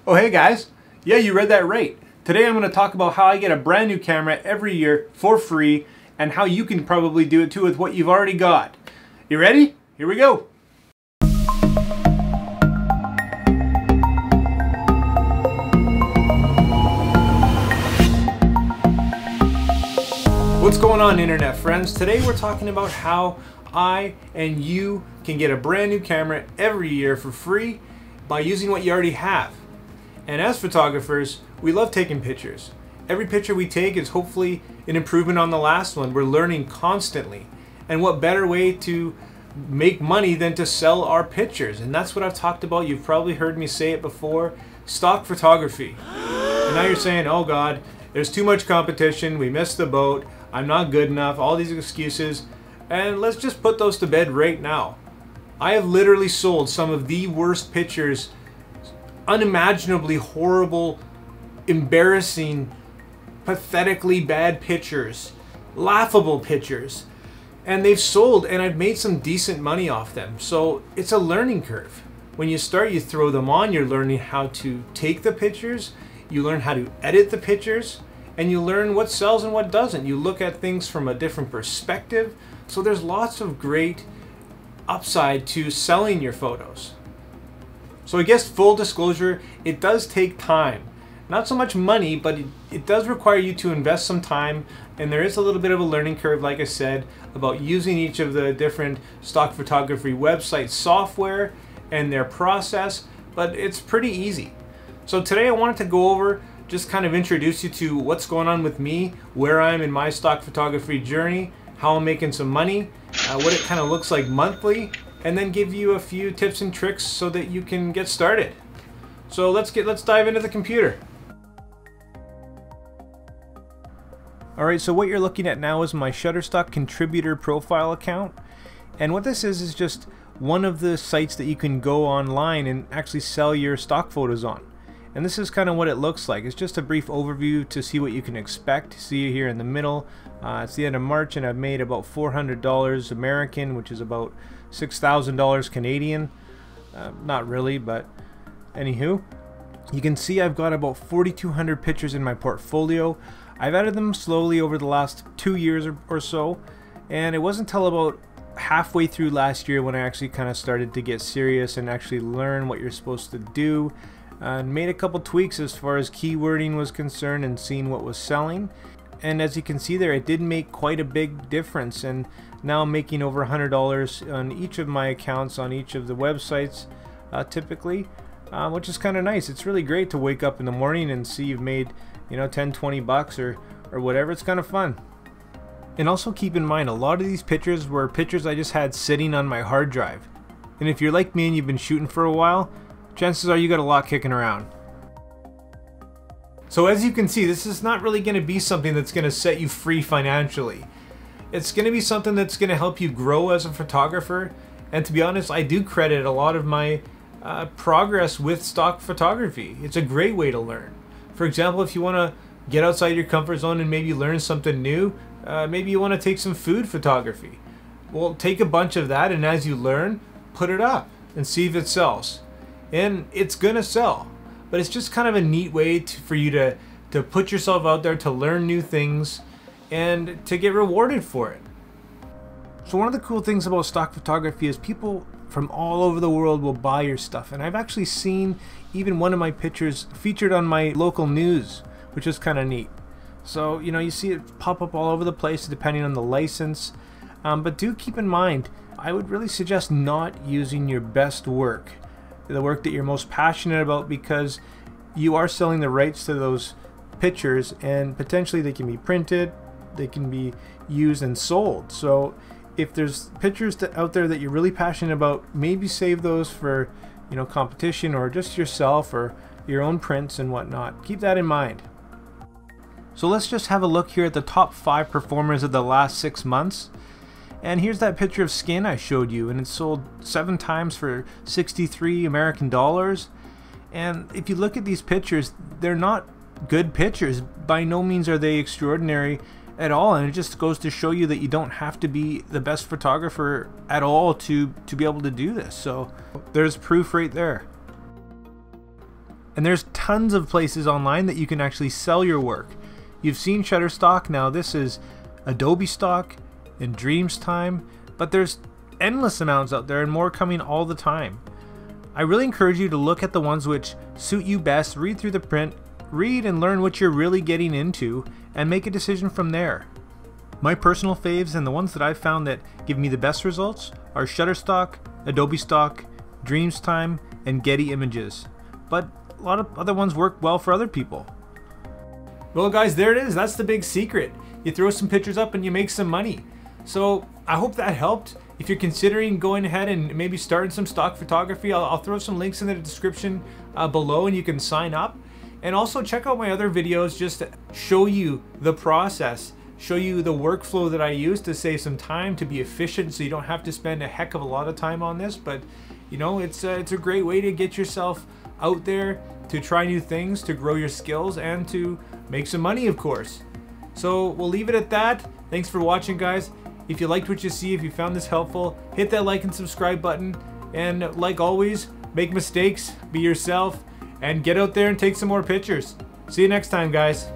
Oh hey guys, yeah, you read that right. Today I'm going to talk about how I get a brand new camera every year for free and how you can probably do it too with what you've already got. You ready? Here we go. What's going on, internet friends? Today we're talking about how I and you can get a brand new camera every year for free by using what you already have. And as photographers, we love taking pictures. Every picture we take is hopefully an improvement on the last one. We're learning constantly. And what better way to make money than to sell our pictures? And that's what I've talked about. You've probably heard me say it before. Stock photography. And now you're saying, oh God, there's too much competition. We missed the boat. I'm not good enough. All these excuses. And let's just put those to bed right now. I have literally sold some of the worst pictures, unimaginably horrible, embarrassing, pathetically bad pictures, laughable pictures, and they've sold, and I've made some decent money off them. So it's a learning curve. When you start, you throw them on, you're learning how to take the pictures, you learn how to edit the pictures, and you learn what sells and what doesn't. You look at things from a different perspective. So there's lots of great upside to selling your photos. So I guess full disclosure, it does take time. Not so much money, but it does require you to invest some time, and there is a little bit of a learning curve, like I said, about using each of the different stock photography website software and their process, but it's pretty easy. So today I wanted to go over, just kind of introduce you to what's going on with me, where I'm in my stock photography journey, how I'm making some money, what it kind of looks like monthly, and then give you a few tips and tricks so that you can get started. So let's dive into the computer. Alright, so what you're looking at now is my Shutterstock contributor profile account, and what this is just one of the sites that you can go online and actually sell your stock photos on. And this is kind of what it looks like. It's just a brief overview to see what you can expect. See here in the middle, it's the end of March, and I've made about $400 American, which is about $6,000 Canadian. Not really, but anywho. You can see I've got about 4,200 pictures in my portfolio. I've added them slowly over the last 2 years or so, and it wasn't until about halfway through last year when I actually kind of started to get serious and actually learn what you're supposed to do, and made a couple tweaks as far as keywording was concerned and seeing what was selling. And as you can see there, it did make quite a big difference, and now I'm making over $100 on each of my accounts on each of the websites typically, which is kind of nice. It's really great to wake up in the morning and see you've made, you know, 10-20 bucks or whatever. It's kind of fun. And also keep in mind, a lot of these pictures were pictures I just had sitting on my hard drive, and if you're like me and you've been shooting for a while, chances are you got a lot kicking around. So as you can see, this is not really going to be something that's going to set you free financially. It's going to be something that's going to help you grow as a photographer, and to be honest, I do credit a lot of my progress with stock photography. It's a great way to learn. For example, if you want to get outside your comfort zone and maybe learn something new, maybe you want to take some food photography. Well, take a bunch of that, and as you learn, put it up and see if it sells. And it's gonna sell, but it's just kind of a neat way for you to put yourself out there, to learn new things and to get rewarded for it. So one of the cool things about stock photography is people from all over the world will buy your stuff, and I've actually seen even one of my pictures featured on my local news, which is kind of neat. So you know, you see it pop up all over the place depending on the license, but do keep in mind, I would really suggest not using your best work, the work that you're most passionate about, because you are selling the rights to those pictures, and potentially they can be printed, they can be used and sold. So if there's pictures out there that you're really passionate about, maybe save those for, you know, competition or just yourself or your own prints and whatnot. Keep that in mind. So let's just have a look here at the top 5 performers of the last 6 months. And here's that picture of skin I showed you, and it sold 7 times for 63 American dollars. And if you look at these pictures, they're not good pictures. By no means are they extraordinary at all, and it just goes to show you that you don't have to be the best photographer at all to be able to do this. So there's proof right there. And there's tons of places online that you can actually sell your work. You've seen Shutterstock, now this is Adobe Stock and Dreamtime, but there's endless amounts out there and more coming all the time. I really encourage you to look at the ones which suit you best, read through the print, read and learn what you're really getting into, and make a decision from there. My personal faves and the ones that I've found that give me the best results are Shutterstock, Adobe Stock, Dreamtime, and Getty Images. But a lot of other ones work well for other people. Well guys, there it is. That's the big secret. You throw some pictures up and you make some money. So I hope that helped. If you're considering going ahead and maybe starting some stock photography, I'll throw some links in the description below and you can sign up. And also check out my other videos just to show you the process, show you the workflow that I use to save some time, to be efficient so you don't have to spend a heck of a lot of time on this. But you know, it's a great way to get yourself out there, to try new things, to grow your skills, and to make some money, of course. So we'll leave it at that. Thanks for watching, guys. If you liked what you see, if you found this helpful, hit that like and subscribe button. And like always, make mistakes, be yourself, and get out there and take some more pictures. See you next time, guys.